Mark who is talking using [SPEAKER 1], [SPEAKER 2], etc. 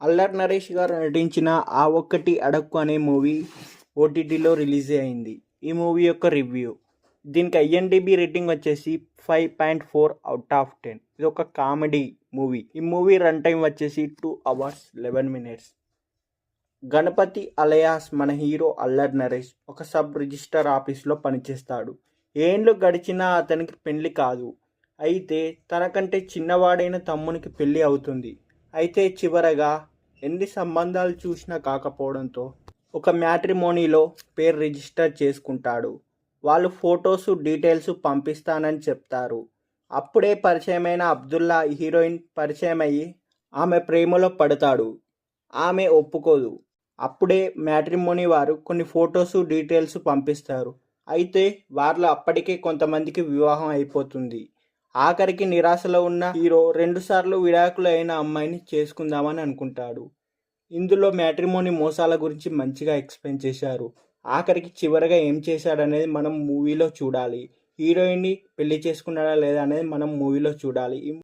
[SPEAKER 1] అల్లరి నరేష్ గారు నటించిన ఆ ఒక్కటి అడక్కు అనే మూవీ ఓటీటీలో రిలీజ్ అయింది. ఈ మూవీ యొక్క రివ్యూ, దీనికి ఐఎన్డిబి రేటింగ్ వచ్చేసి 5.4/10. ఇది ఒక కామెడీ మూవీ. ఈ మూవీ రన్ టైం వచ్చేసి 2 hours 11 minutes. గణపతి అలయాస్ మన హీరో అల్లరి నరేష్ ఒక సబ్ రిజిస్టర్ ఆఫీస్లో పనిచేస్తాడు. ఏండ్లు గడిచినా అతనికి పెళ్లి కాదు. అయితే తనకంటే చిన్నవాడైన తమ్మునికి పెళ్లి అవుతుంది. అయితే చివరగా ఎన్ని సంబంధాలు చూసినా కాకపోవడంతో ఒక మ్యాట్రిమోనీలో పేరు రిజిస్టర్ చేసుకుంటాడు. వాళ్ళు ఫొటోస్ డీటెయిల్స్ పంపిస్తానని చెప్తారు. అప్పుడే పరిచయమైన అబ్దుల్లా హీరోయిన్ పరిచయం అయ్యి ఆమె ప్రేమలో పడతాడు. ఆమె ఒప్పుకోదు. అప్పుడే మ్యాట్రిమోనీ వారు కొన్ని ఫొటోస్ డీటెయిల్స్ పంపిస్తారు. అయితే వారిలో అప్పటికే కొంతమందికి వివాహం అయిపోతుంది. ఆఖరికి నిరాశలో ఉన్న హీరో 2 సార్లు విడాకులు అయిన అమ్మాయిని చేసుకుందామని అనుకుంటాడు. ఇందులో మ్యాట్రిమోనీ మోసాల గురించి మంచిగా ఎక్స్ప్లెయిన్ చేశారు. ఆఖరికి చివరగా ఏం చేశాడనేది మనం మూవీలో చూడాలి. హీరోయిన్ని పెళ్లి చేసుకున్నాడా లేదా అనేది మనం మూవీలో చూడాలి.